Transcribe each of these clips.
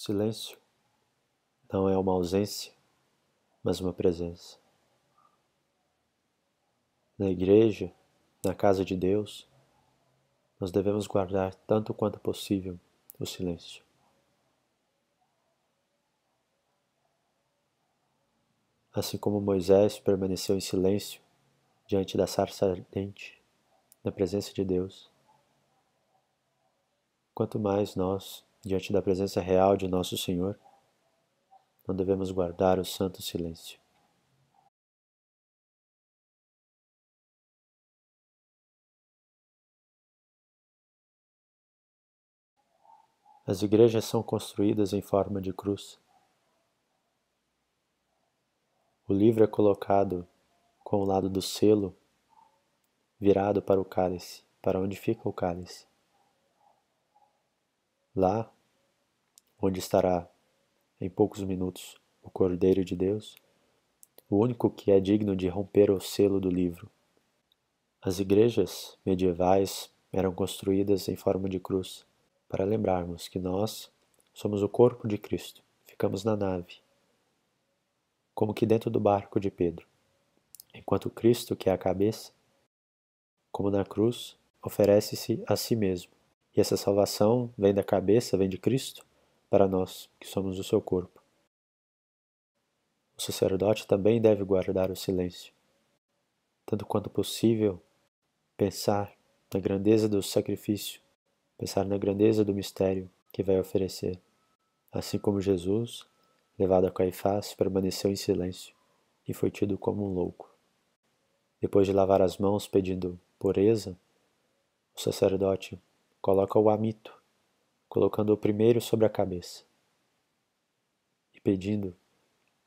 silêncio não é uma ausência, mas uma presença. Na igreja, na casa de Deus, nós devemos guardar tanto quanto possível o silêncio. Assim como Moisés permaneceu em silêncio diante da sarça ardente, na presença de Deus, quanto mais nós, diante da presença real de nosso Senhor, não devemos guardar o santo silêncio. As igrejas são construídas em forma de cruz. O livro é colocado com o lado do selo virado para o cálice, para onde fica o cálice. Lá, onde estará em poucos minutos o Cordeiro de Deus, o único que é digno de romper o selo do livro. As igrejas medievais eram construídas em forma de cruz, para lembrarmos que nós somos o corpo de Cristo, ficamos na nave, como que dentro do barco de Pedro, enquanto Cristo, que é a cabeça, como na cruz, oferece-se a si mesmo. E essa salvação vem da cabeça, vem de Cristo, para nós, que somos o seu corpo. O sacerdote também deve guardar o silêncio, tanto quanto possível, pensar na grandeza do sacrifício, pensar na grandeza do mistério que vai oferecer. Assim como Jesus, levado a Caifás, permaneceu em silêncio e foi tido como um louco. Depois de lavar as mãos pedindo pureza, o sacerdote coloca o amito, colocando-o primeiro sobre a cabeça e pedindo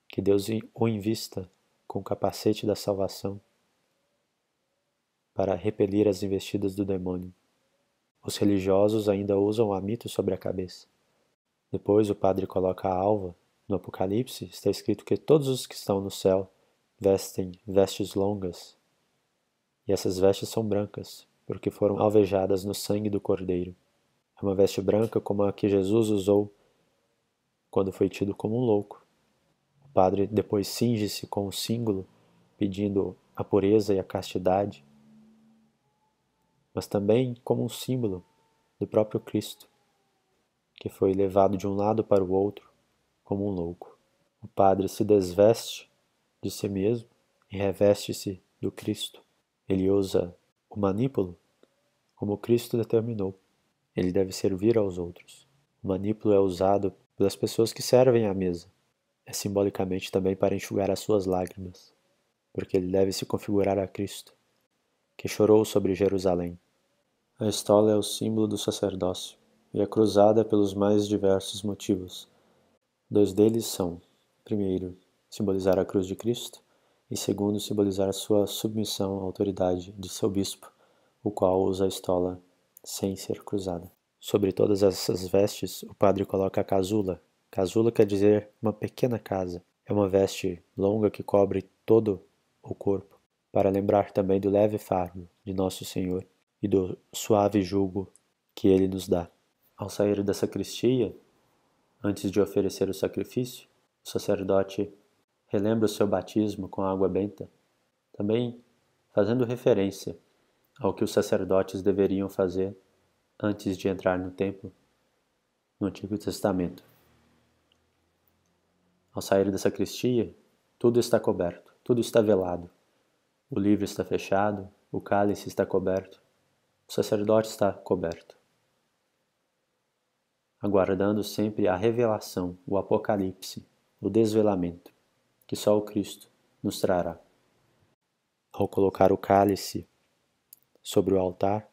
que Deus o invista com o capacete da salvação para repelir as investidas do demônio. Os religiosos ainda usam o amito sobre a cabeça. Depois o padre coloca a alva. No Apocalipse está escrito que todos os que estão no céu vestem vestes longas, e essas vestes são brancas, porque foram alvejadas no sangue do Cordeiro. É uma veste branca como a que Jesus usou quando foi tido como um louco. O padre depois cinge-se com o símbolo, pedindo a pureza e a castidade, mas também como um símbolo do próprio Cristo, que foi levado de um lado para o outro como um louco. O padre se desveste de si mesmo e reveste-se do Cristo. Ele usa o manípulo como Cristo determinou. Ele deve servir aos outros. O manípulo é usado pelas pessoas que servem à mesa. É simbolicamente também para enxugar as suas lágrimas, porque ele deve se configurar a Cristo, que chorou sobre Jerusalém. A estola é o símbolo do sacerdócio e é cruzada pelos mais diversos motivos. Dois deles são, primeiro, simbolizar a cruz de Cristo e segundo, simbolizar sua submissão à autoridade de seu bispo, o qual usa a estola sem ser cruzada. Sobre todas essas vestes, o padre coloca a casula. Casula quer dizer uma pequena casa. É uma veste longa que cobre todo o corpo, para lembrar também do leve fardo de Nosso Senhor e do suave jugo que Ele nos dá. Ao sair da sacristia, antes de oferecer o sacrifício, o sacerdote relembra o seu batismo com água benta, também fazendo referência ao que os sacerdotes deveriam fazer antes de entrar no templo no Antigo Testamento. Ao sair da sacristia, tudo está coberto, tudo está velado. O livro está fechado, o cálice está coberto, o sacerdote está coberto, aguardando sempre a revelação, o apocalipse, o desvelamento, que só o Cristo nos trará. Ao colocar o cálice sobre o altar,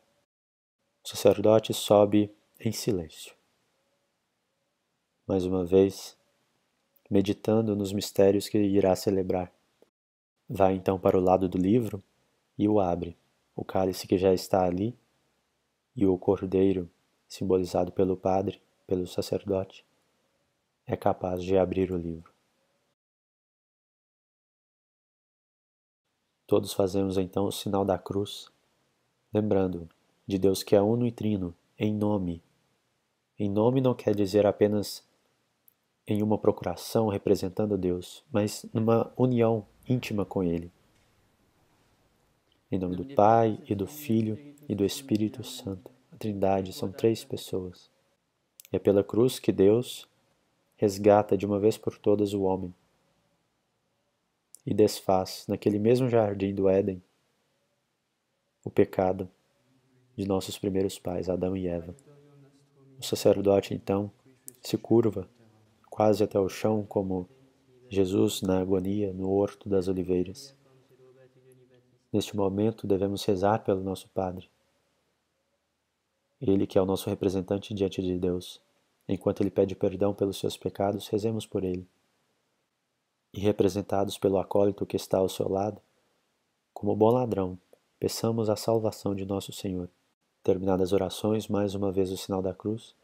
o sacerdote sobe em silêncio. Mais uma vez, meditando nos mistérios que irá celebrar. Vai então para o lado do livro e o abre. O cálice que já está ali e o cordeiro, simbolizado pelo padre, pelo sacerdote, é capaz de abrir o livro. Todos fazemos então o sinal da cruz, lembrando de Deus que é uno e trino, em nome. Em nome não quer dizer apenas em uma procuração representando Deus, mas numa união íntima com Ele. Em nome do Pai, e do Filho, e do Espírito Santo. A Trindade são 3 pessoas. E é pela cruz que Deus resgata de uma vez por todas o homem e desfaz, naquele mesmo jardim do Éden, o pecado de nossos primeiros pais, Adão e Eva. O sacerdote, então, se curva quase até o chão, como Jesus na agonia no Horto das Oliveiras. Neste momento, devemos rezar pelo nosso Padre. Ele que é o nosso representante diante de Deus. Enquanto ele pede perdão pelos seus pecados, rezemos por ele. E representados pelo acólito que está ao seu lado, como bom ladrão, peçamos a salvação de nosso Senhor. Terminadas as orações, mais uma vez o sinal da cruz,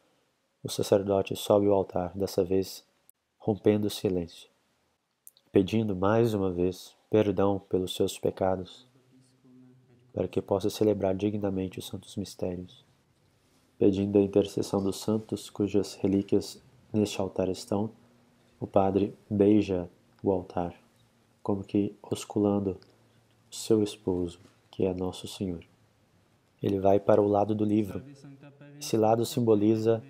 o sacerdote sobe ao altar, dessa vez rompendo o silêncio, pedindo mais uma vez perdão pelos seus pecados, para que possa celebrar dignamente os santos mistérios. Pedindo a intercessão dos santos cujas relíquias neste altar estão, o padre beija o altar, como que osculando o seu esposo, que é nosso Senhor. Ele vai para o lado do livro. Esse lado simboliza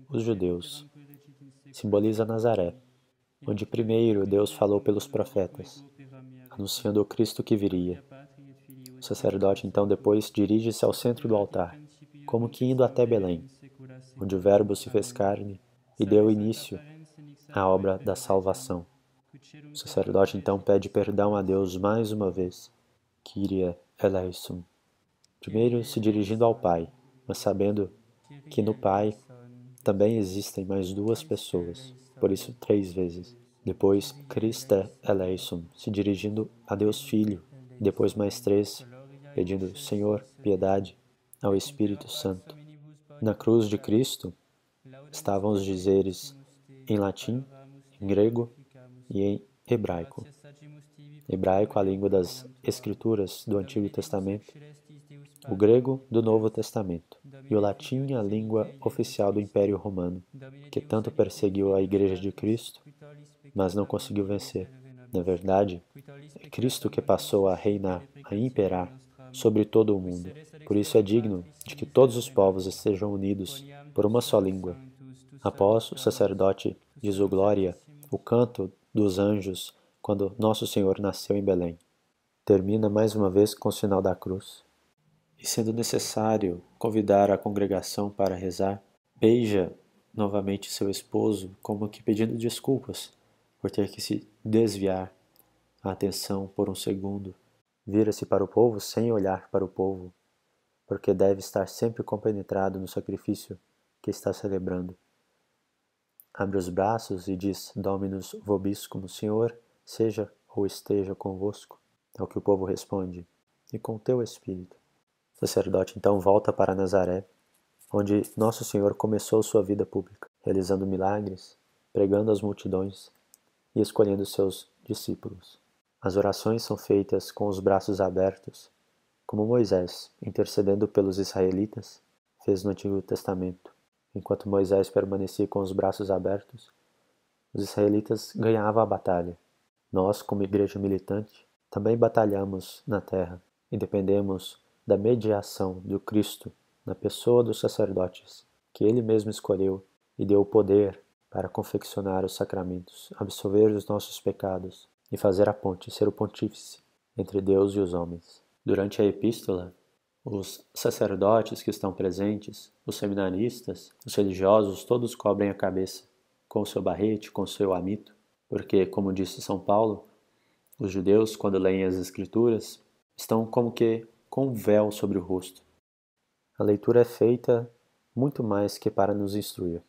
os judeus, simboliza Nazaré, onde primeiro Deus falou pelos profetas, anunciando o Cristo que viria. O sacerdote então depois dirige-se ao centro do altar, como que indo até Belém, onde o Verbo se fez carne e deu início à obra da salvação. O sacerdote então pede perdão a Deus mais uma vez, Kyrie eleison. Primeiro se dirigindo ao Pai, mas sabendo que no Pai também existem mais 2 pessoas, por isso 3 vezes. Depois, Christe eleison, se dirigindo a Deus Filho, e depois mais 3, pedindo Senhor, piedade, ao Espírito Santo. Na cruz de Cristo estavam os dizeres em latim, em grego e em hebraico. Hebraico, a língua das Escrituras do Antigo Testamento, o grego do Novo Testamento, e o latim, a língua oficial do Império Romano, que tanto perseguiu a Igreja de Cristo, mas não conseguiu vencer. Na verdade, é Cristo que passou a reinar, a imperar sobre todo o mundo. Por isso é digno de que todos os povos estejam unidos por uma só língua. Após o sacerdote diz o glória, o canto dos anjos, quando Nosso Senhor nasceu em Belém. Termina mais uma vez com o sinal da cruz. E sendo necessário convidar a congregação para rezar, beija novamente seu esposo, como que pedindo desculpas por ter que se desviar a atenção por um segundo. Vira-se para o povo sem olhar para o povo, porque deve estar sempre compenetrado no sacrifício que está celebrando. Abre os braços e diz, Dominus vobiscum, Senhor, seja ou esteja convosco. Ao que o povo responde, e com teu espírito. O sacerdote então volta para Nazaré, onde Nosso Senhor começou sua vida pública, realizando milagres, pregando às multidões e escolhendo seus discípulos. As orações são feitas com os braços abertos, como Moisés, intercedendo pelos israelitas, fez no Antigo Testamento. Enquanto Moisés permanecia com os braços abertos, os israelitas ganhavam a batalha. Nós, como igreja militante, também batalhamos na terra e dependemos da mediação do Cristo na pessoa dos sacerdotes, que ele mesmo escolheu e deu o poder para confeccionar os sacramentos, absolver os nossos pecados e fazer a ponte, ser o pontífice entre Deus e os homens. Durante a epístola, os sacerdotes que estão presentes, os seminaristas, os religiosos, todos cobrem a cabeça com o seu barrete, com o seu amito, porque, como disse São Paulo, os judeus, quando leem as Escrituras, estão como que com um véu sobre o rosto. A leitura é feita muito mais que para nos instruir.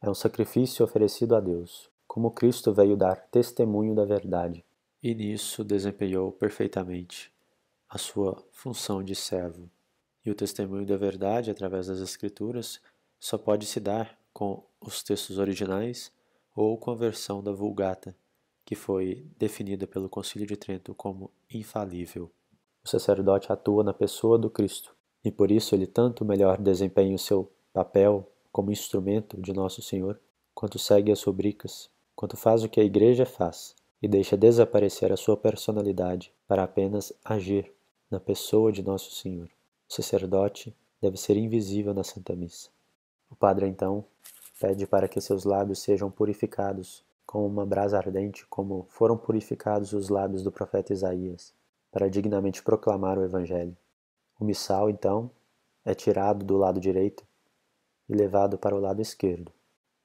É um sacrifício oferecido a Deus, como Cristo veio dar testemunho da verdade, e nisso desempenhou perfeitamente a sua função de servo. E o testemunho da verdade, através das Escrituras, só pode se dar com os textos originais ou com a versão da Vulgata, que foi definida pelo Concílio de Trento como infalível. O sacerdote atua na pessoa do Cristo, e por isso ele tanto melhor desempenha o seu papel como instrumento de Nosso Senhor, quanto segue as rubricas, quanto faz o que a Igreja faz e deixa desaparecer a sua personalidade para apenas agir na pessoa de Nosso Senhor. O sacerdote deve ser invisível na Santa Missa. O padre, então, pede para que seus lábios sejam purificados com uma brasa ardente, como foram purificados os lábios do profeta Isaías, para dignamente proclamar o Evangelho. O missal, então, é tirado do lado direito e levado para o lado esquerdo.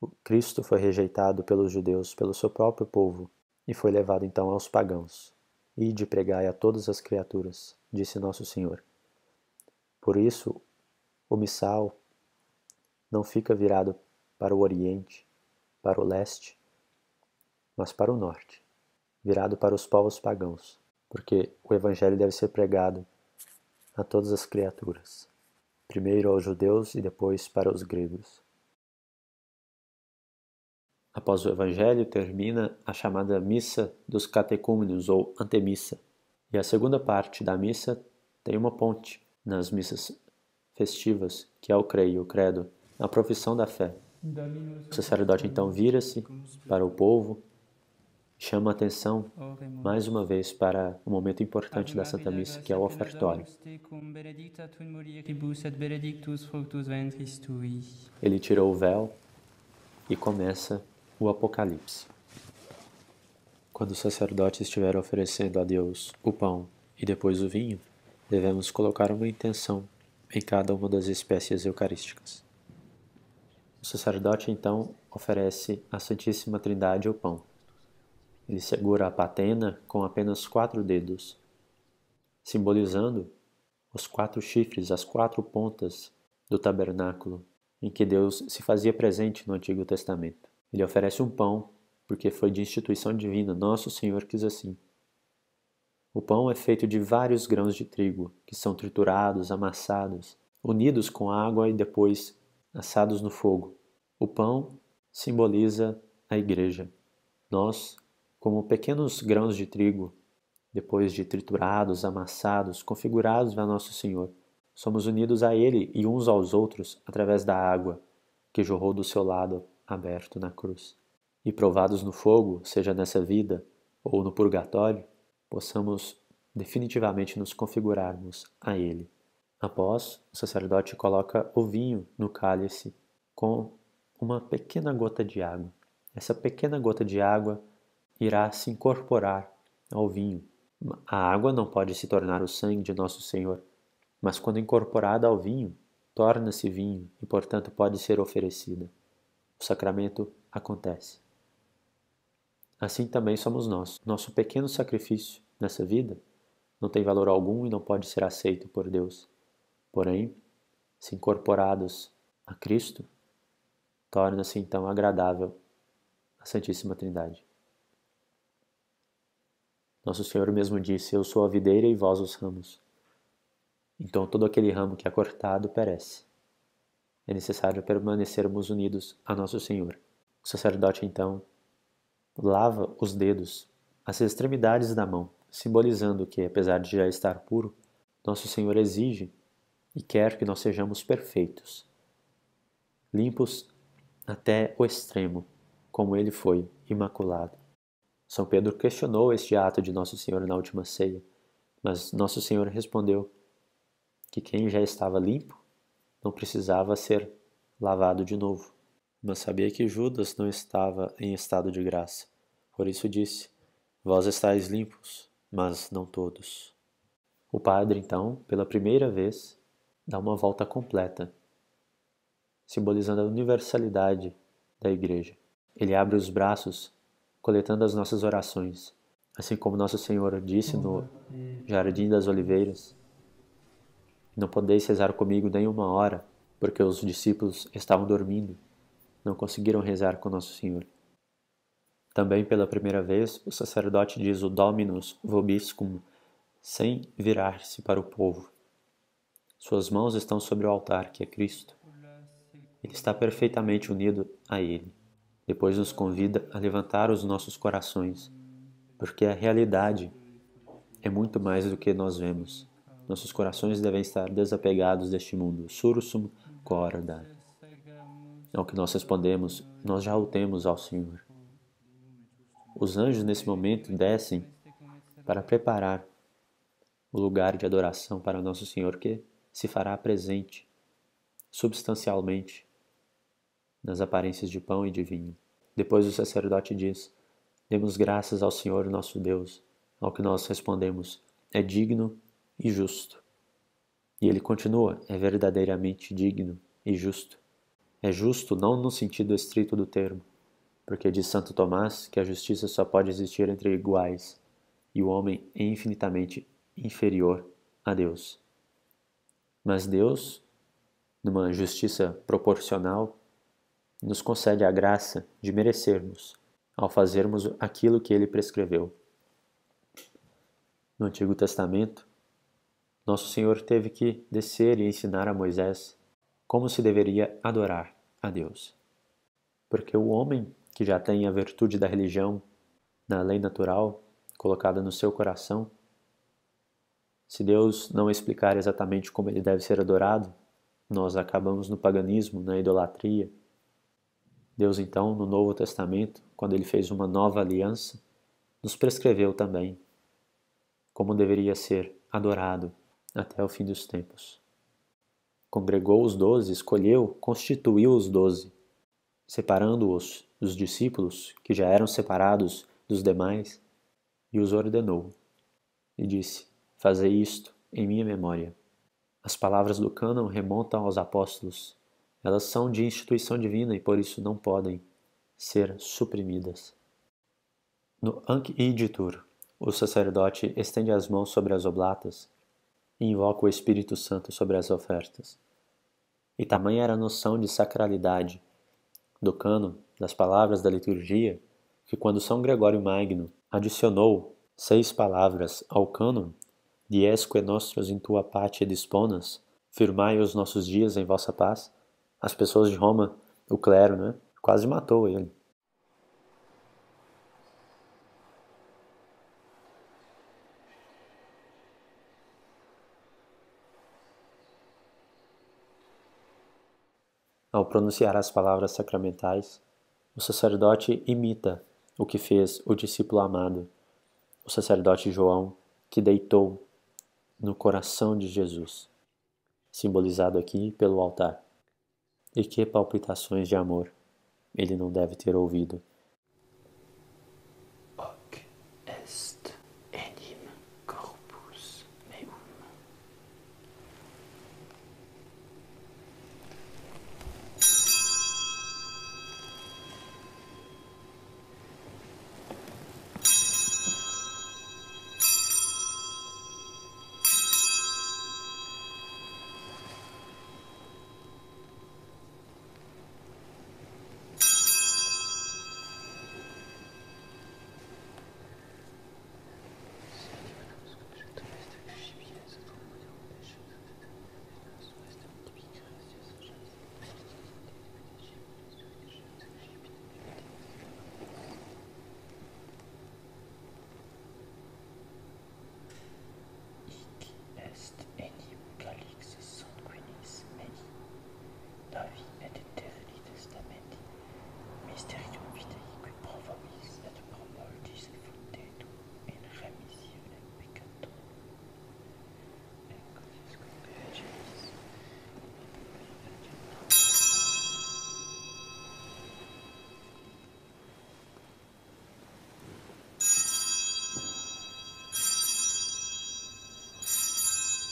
O Cristo foi rejeitado pelos judeus, pelo seu próprio povo, e foi levado então aos pagãos. Ide pregai a todas as criaturas, disse Nosso Senhor. Por isso, o missal não fica virado para o oriente, para o leste, mas para o norte, virado para os povos pagãos, porque o Evangelho deve ser pregado a todas as criaturas, primeiro aos judeus e depois para os gregos. Após o Evangelho termina a chamada Missa dos Catecúmenos, ou Antemissa, e a segunda parte da missa tem uma ponte nas missas festivas, que é o creio, o credo, a profissão da fé. O sacerdote então vira-se para o povo, chama a atenção mais uma vez para o momento importante da Santa Missa, que é o ofertório. Ele tira o véu e começa o Apocalipse. Quando o sacerdote estiver oferecendo a Deus o pão e depois o vinho, devemos colocar uma intenção em cada uma das espécies eucarísticas. O sacerdote então oferece à Santíssima Trindade o pão. Ele segura a patena com apenas 4 dedos, simbolizando os 4 chifres, as 4 pontas do tabernáculo em que Deus se fazia presente no Antigo Testamento. Ele oferece um pão porque foi de instituição divina, Nosso Senhor quis assim. O pão é feito de vários grãos de trigo, que são triturados, amassados, unidos com água e depois assados no fogo. O pão simboliza a Igreja. Nós, como pequenos grãos de trigo, depois de triturados, amassados, configurados a Nosso Senhor, somos unidos a Ele e uns aos outros através da água que jorrou do seu lado aberto na cruz. E provados no fogo, seja nessa vida ou no purgatório, possamos definitivamente nos configurarmos a Ele. Após, o sacerdote coloca o vinho no cálice com uma pequena gota de água. Essa pequena gota de água irá se incorporar ao vinho. A água não pode se tornar o sangue de Nosso Senhor, mas quando incorporada ao vinho, torna-se vinho e, portanto, pode ser oferecida. O sacramento acontece. Assim também somos nós. Nosso pequeno sacrifício nessa vida não tem valor algum e não pode ser aceito por Deus. Porém, se incorporados a Cristo, torna-se então agradável à Santíssima Trindade. Nosso Senhor mesmo disse: Eu sou a videira e vós os ramos. Então todo aquele ramo que é cortado perece. É necessário permanecermos unidos a Nosso Senhor. O sacerdote então lava os dedos, as extremidades da mão, simbolizando que, apesar de já estar puro, Nosso Senhor exige e quer que nós sejamos perfeitos, limpos até o extremo, como ele foi, imaculado. São Pedro questionou este ato de Nosso Senhor na última ceia, mas Nosso Senhor respondeu que quem já estava limpo não precisava ser lavado de novo. Mas sabia que Judas não estava em estado de graça. Por isso disse: Vós estáis limpos, mas não todos. O padre, então, pela primeira vez, dá uma volta completa, simbolizando a universalidade da Igreja. Ele abre os braços, coletando as nossas orações, assim como Nosso Senhor disse no Jardim das Oliveiras: Não podeis rezar comigo nem uma hora, porque os discípulos estavam dormindo, não conseguiram rezar com Nosso Senhor. Também pela primeira vez, o sacerdote diz o Dominus vobiscum, sem virar-se para o povo. Suas mãos estão sobre o altar, que é Cristo. Ele está perfeitamente unido a Ele. Depois nos convida a levantar os nossos corações, porque a realidade é muito mais do que nós vemos. Nossos corações devem estar desapegados deste mundo. Sursum corda. Ao que nós respondemos, nós já o temos ao Senhor. Os anjos nesse momento descem para preparar o lugar de adoração para nosso Senhor, que se fará presente substancialmente nas aparências de pão e de vinho. Depois o sacerdote diz: demos graças ao Senhor nosso Deus. Ao que nós respondemos: é digno e justo. E ele continua: é verdadeiramente digno e justo. É justo não no sentido estrito do termo, porque diz Santo Tomás que a justiça só pode existir entre iguais, e o homem é infinitamente inferior a Deus. Mas Deus, numa justiça proporcional, nos concede a graça de merecermos, ao fazermos aquilo que ele prescreveu. No Antigo Testamento, nosso Senhor teve que descer e ensinar a Moisés como se deveria adorar a Deus. Porque o homem que já tem a virtude da religião na lei natural colocada no seu coração, se Deus não explicar exatamente como ele deve ser adorado, nós acabamos no paganismo, na idolatria. Deus, então, no Novo Testamento, quando ele fez uma nova aliança, nos prescreveu também como deveria ser adorado até o fim dos tempos. Congregou os 12, escolheu, constituiu os 12, separando-os dos discípulos, que já eram separados dos demais, e os ordenou. E disse: fazei isto em minha memória. As palavras do cânon remontam aos apóstolos. Elas são de instituição divina e por isso não podem ser suprimidas. No Anc Igitur, o sacerdote estende as mãos sobre as oblatas e invoca o Espírito Santo sobre as ofertas. E tamanha era a noção de sacralidade do cânon, das palavras da liturgia, que quando São Gregório Magno adicionou 6 palavras ao cânon, Diesque nostros in tua pace disponas, firmai os nossos dias em vossa paz, as pessoas de Roma, o clero, quase matou ele. Ao pronunciar as palavras sacramentais, o sacerdote imita o que fez o discípulo amado, o sacerdote João, que deitou no coração de Jesus, simbolizado aqui pelo altar. E que palpitações de amor ele não deve ter ouvido. Hoc est enim corpus meum.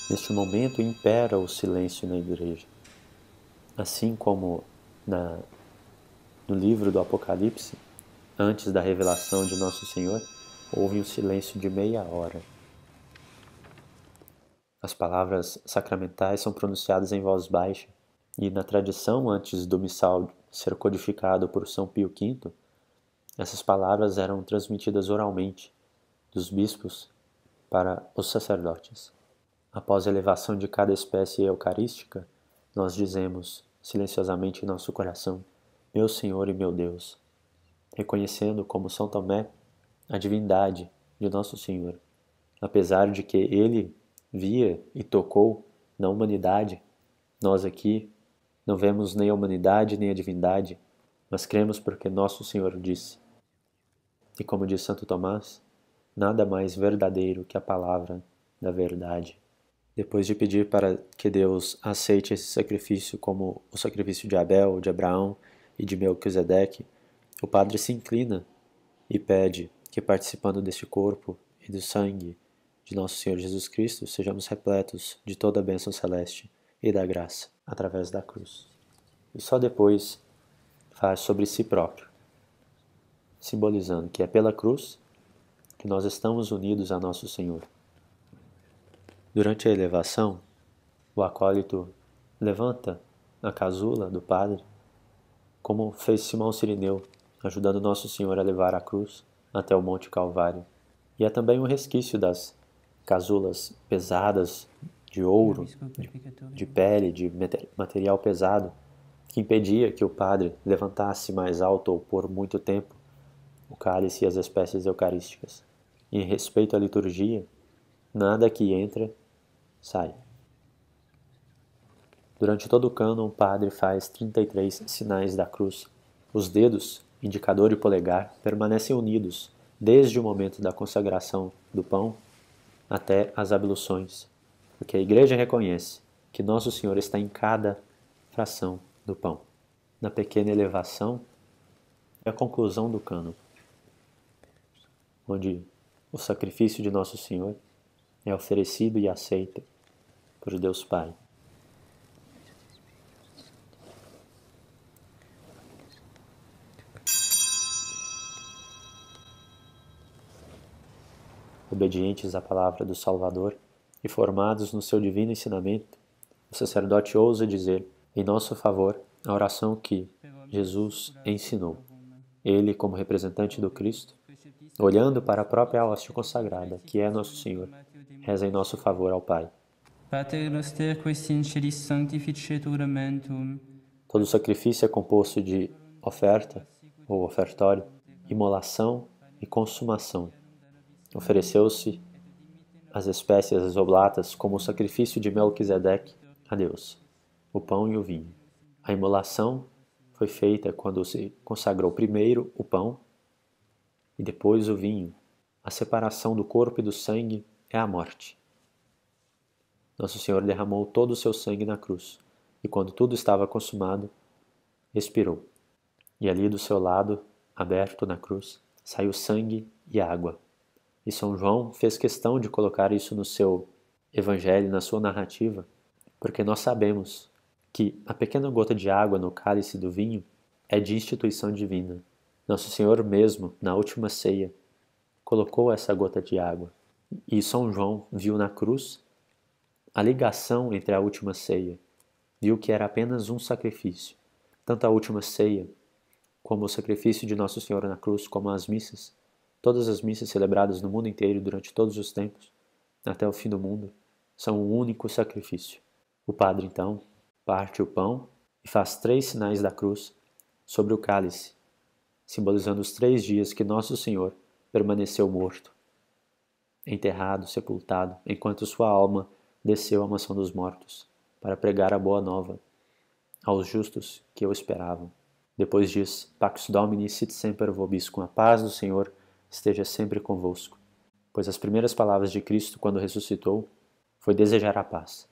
Neste momento impera o silêncio na igreja. Assim como no livro do Apocalipse, antes da revelação de Nosso Senhor, houve um silêncio de meia hora. As palavras sacramentais são pronunciadas em voz baixa, e na tradição antes do missal ser codificado por São Pio V, essas palavras eram transmitidas oralmente dos bispos para os sacerdotes. Após a elevação de cada espécie eucarística, nós dizemos silenciosamente em nosso coração: meu Senhor e meu Deus, reconhecendo como São Tomé a divindade de nosso Senhor, apesar de que ele via e tocou na humanidade, nós aqui Não vemos nem a humanidade nem a divindade, mas cremos porque nosso Senhor disse. E como diz Santo Tomás, nada mais verdadeiro que a palavra da verdade. Depois de pedir para que Deus aceite esse sacrifício como o sacrifício de Abel, de Abraão e de Melquisedeque, o padre se inclina e pede que, participando deste corpo e do sangue de nosso Senhor Jesus Cristo, sejamos repletos de toda a bênção celeste e da graça através da cruz. E só depois faz sobre si próprio, simbolizando que é pela cruz que nós estamos unidos a nosso Senhor. Durante a elevação, o acólito levanta a casula do padre, como fez Simão Cirineu, ajudando Nosso Senhor a levar a cruz até o Monte Calvário. E é também um resquício das casulas pesadas de ouro, de pele, de material pesado, que impedia que o padre levantasse mais alto ou por muito tempo o cálice e as espécies eucarísticas. Em respeito à liturgia, nada que entra sai. Durante todo o cânon, o padre faz 33 sinais da cruz. Os dedos, indicador e polegar, permanecem unidos desde o momento da consagração do pão até as abluções, porque a Igreja reconhece que Nosso Senhor está em cada fração do pão. Na pequena elevação é a conclusão do cânon, onde o sacrifício de Nosso Senhor é oferecido e aceito por Deus Pai. Obedientes à palavra do Salvador e formados no seu divino ensinamento, o sacerdote ousa dizer, em nosso favor, a oração que Jesus ensinou. Ele, como representante do Cristo, olhando para a própria hóstia consagrada, que é Nosso Senhor, reza em nosso favor ao Pai. Pater noster qui es in celis sanctificetur mentum. Todo sacrifício é composto de oferta, ou ofertório, imolação e consumação. Ofereceu-se as espécies oblatas como o sacrifício de Melquisedeque a Deus, o pão e o vinho. A imolação foi feita quando se consagrou primeiro o pão e depois o vinho. A separação do corpo e do sangue é a morte. Nosso Senhor derramou todo o seu sangue na cruz, e quando tudo estava consumado, expirou. E ali do seu lado, aberto na cruz, saiu sangue e água. E São João fez questão de colocar isso no seu evangelho, na sua narrativa, porque nós sabemos que a pequena gota de água no cálice do vinho é de instituição divina. Nosso Senhor mesmo, na última ceia, colocou essa gota de água. E São João viu na cruz a ligação entre a última ceia, viu que era apenas um sacrifício. Tanto a última ceia, como o sacrifício de Nosso Senhor na cruz, como as missas, todas as missas celebradas no mundo inteiro durante todos os tempos, até o fim do mundo, são um único sacrifício. O padre, então, parte o pão e faz 3 sinais da cruz sobre o cálice, simbolizando os 3 dias que Nosso Senhor permaneceu morto, enterrado, sepultado, enquanto sua alma desceu à mansão dos mortos, para pregar a boa nova aos justos que o esperavam. Depois diz, Pax Domini sit semper vobiscum, a paz do Senhor esteja sempre convosco. Pois as primeiras palavras de Cristo, quando ressuscitou, foi desejar a paz.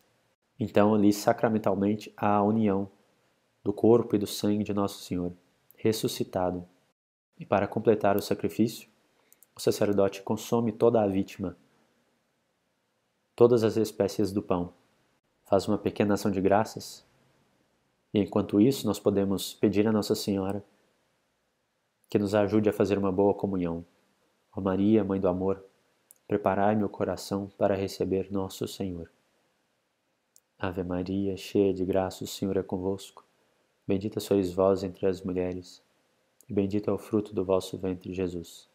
Então, ali, sacramentalmente, há a união do corpo e do sangue de Nosso Senhor, ressuscitado. E para completar o sacrifício, o sacerdote consome toda a vítima, todas as espécies do pão, faz uma pequena ação de graças, e enquanto isso nós podemos pedir a Nossa Senhora que nos ajude a fazer uma boa comunhão. Ó Maria, Mãe do Amor, preparai meu coração para receber nosso Senhor. Ave Maria, cheia de graça, o Senhor é convosco. Bendita sois vós entre as mulheres, e bendito é o fruto do vosso ventre, Jesus.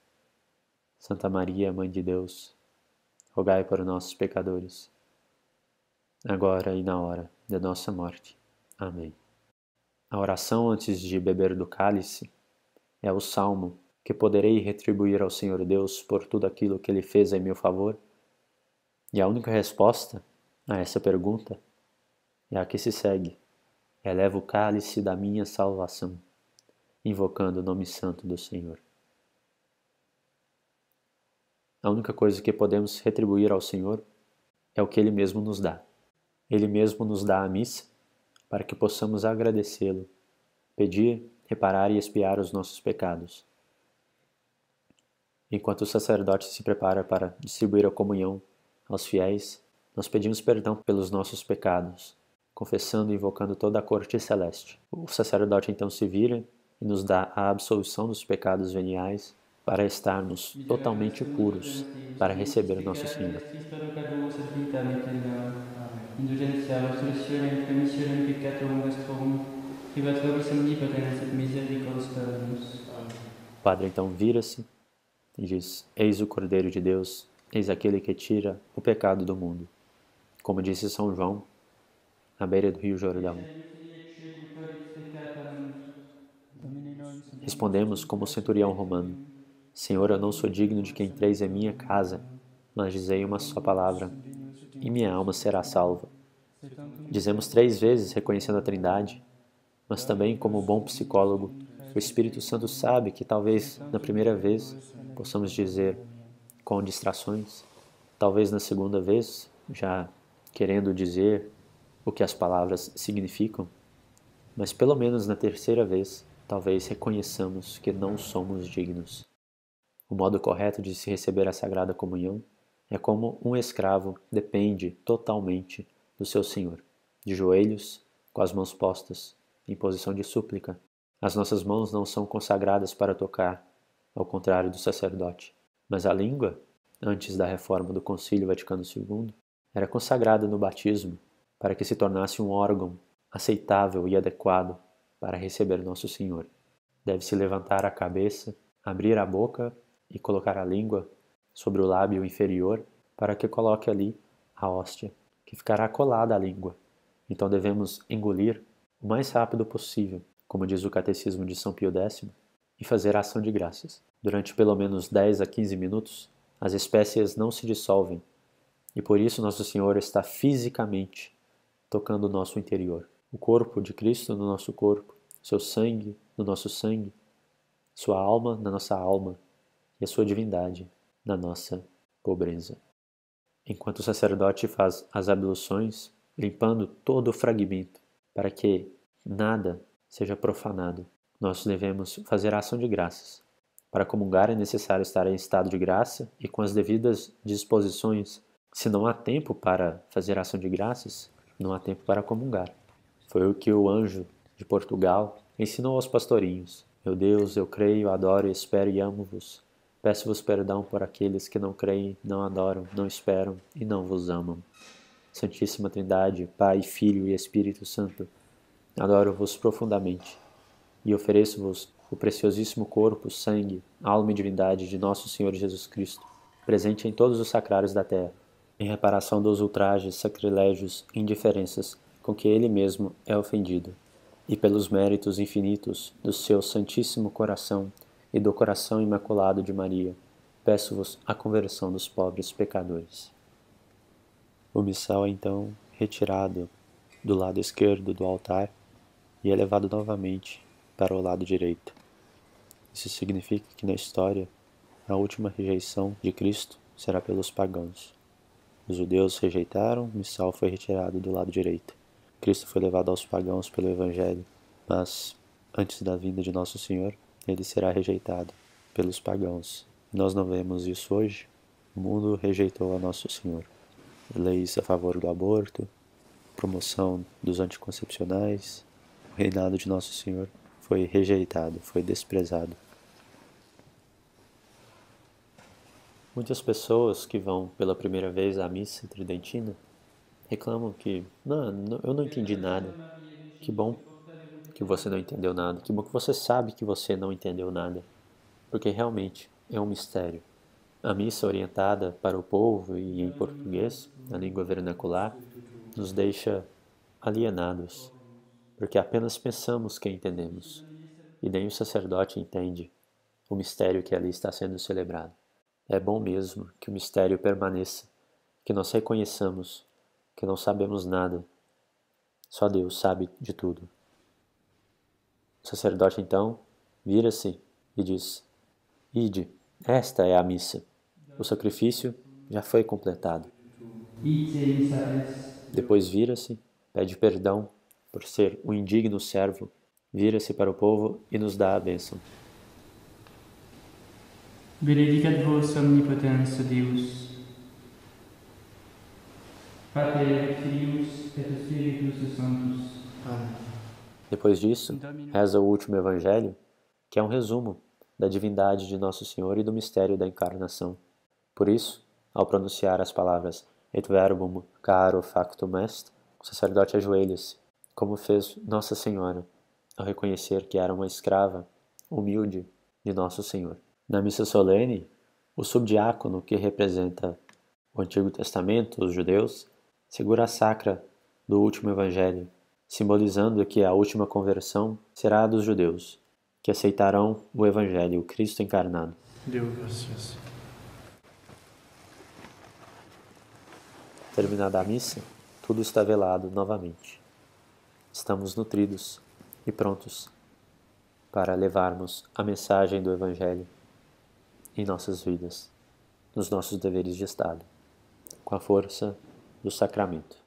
Santa Maria, Mãe de Deus, rogai por nós, pecadores, agora e na hora da nossa morte. Amém. A oração antes de beber do cálice é o salmo que poderei retribuir ao Senhor Deus por tudo aquilo que Ele fez em meu favor. E a única resposta a essa pergunta é a que se segue. eleva o cálice da minha salvação, invocando o nome santo do Senhor. A única coisa que podemos retribuir ao Senhor é o que Ele mesmo nos dá. Ele mesmo nos dá a missa para que possamos agradecê-lo, pedir, reparar e expiar os nossos pecados. Enquanto o sacerdote se prepara para distribuir a comunhão aos fiéis, nós pedimos perdão pelos nossos pecados, confessando e invocando toda a corte celeste. O sacerdote então se vira e nos dá a absolução dos pecados veniais para estarmos totalmente puros para receber o nosso Senhor. O Padre então vira-se e diz: Eis o Cordeiro de Deus, eis aquele que tira o pecado do mundo. Como disse São João, à beira do Rio Jordão. Respondemos como o centurião romano: Senhor, eu não sou digno de que entreis em minha casa, mas dizei uma só palavra, e minha alma será salva. Dizemos 3 vezes reconhecendo a Trindade, mas também, como bom psicólogo, o Espírito Santo sabe que talvez na primeira vez possamos dizer com distrações, talvez na segunda vez, já querendo dizer o que as palavras significam, mas pelo menos na terceira vez, talvez reconheçamos que não somos dignos. O modo correto de se receber a Sagrada Comunhão é como um escravo depende totalmente do seu Senhor, de joelhos, com as mãos postas, em posição de súplica. As nossas mãos não são consagradas para tocar, ao contrário do sacerdote, mas a língua, antes da reforma do Concílio Vaticano II, era consagrada no batismo para que se tornasse um órgão aceitável e adequado para receber nosso Senhor. Deve-se levantar a cabeça, abrir a boca e colocar a língua sobre o lábio inferior para que coloque ali a hóstia, que ficará colada à língua. Então devemos engolir o mais rápido possível, como diz o Catecismo de São Pio X, e fazer a ação de graças. Durante pelo menos 10 a 15 minutos, as espécies não se dissolvem, e por isso Nosso Senhor está fisicamente tocando o nosso interior. O corpo de Cristo no nosso corpo, seu sangue no nosso sangue, sua alma na nossa alma e a sua divindade na nossa pobreza. Enquanto o sacerdote faz as abluções, limpando todo o fragmento, para que nada seja profanado, nós devemos fazer a ação de graças. Para comungar é necessário estar em estado de graça e com as devidas disposições. Se não há tempo para fazer a ação de graças, não há tempo para comungar. Foi o que o anjo de Portugal ensinou aos pastorinhos. Meu Deus, eu creio, adoro, espero e amo-vos. Peço-vos perdão por aqueles que não creem, não adoram, não esperam e não vos amam. Santíssima Trindade, Pai, Filho e Espírito Santo, adoro-vos profundamente e ofereço-vos o preciosíssimo corpo, sangue, alma e divindade de nosso Senhor Jesus Cristo, presente em todos os sacrários da terra, em reparação dos ultrajes, sacrilégios e indiferenças com que Ele mesmo é ofendido, e pelos méritos infinitos do seu Santíssimo Coração e do Coração Imaculado de Maria, peço-vos a conversão dos pobres pecadores. O missal é então retirado do lado esquerdo do altar e é levado novamente para o lado direito. Isso significa que na história, a última rejeição de Cristo será pelos pagãos. Os judeus rejeitaram, o missal foi retirado do lado direito. Cristo foi levado aos pagãos pelo Evangelho, mas antes da vinda de Nosso Senhor, ele será rejeitado pelos pagãos. E nós não vemos isso hoje. O mundo rejeitou a Nosso Senhor. Leis a favor do aborto, promoção dos anticoncepcionais, o reinado de Nosso Senhor foi rejeitado, foi desprezado. Muitas pessoas que vão pela primeira vez à missa tridentina reclamam que eu não entendi nada. Que bom que você não entendeu nada. Que bom que você sabe que você não entendeu nada. Porque realmente é um mistério. A missa orientada para o povo e em português, na língua vernacular, nos deixa alienados, porque apenas pensamos que entendemos, e nem o sacerdote entende o mistério que ali está sendo celebrado. É bom mesmo que o mistério permaneça, que nós reconheçamos que não sabemos nada. Só Deus sabe de tudo. O sacerdote então vira-se e diz: Ide, esta é a missa. O sacrifício já foi completado. Depois vira-se, pede perdão por ser um indigno servo, vira-se para o povo e nos dá a bênção. Benedicat vos omnipotens Deus, Pater et Filius et Spiritus Sanctus. Amém. Depois disso, reza o último evangelho, que é um resumo da divindade de Nosso Senhor e do mistério da encarnação. Por isso, ao pronunciar as palavras Et verbum caro factum est, o sacerdote ajoelha-se, como fez Nossa Senhora, ao reconhecer que era uma escrava humilde de Nosso Senhor. Na missa solene, o subdiácono, que representa o Antigo Testamento, os judeus, segura a sacra do último evangelho, simbolizando que a última conversão será a dos judeus, que aceitarão o evangelho, o Cristo encarnado. Deus graças. Terminada a missa, tudo está velado novamente. Estamos nutridos e prontos para levarmos a mensagem do evangelho em nossas vidas, nos nossos deveres de Estado, com a força do sacramento.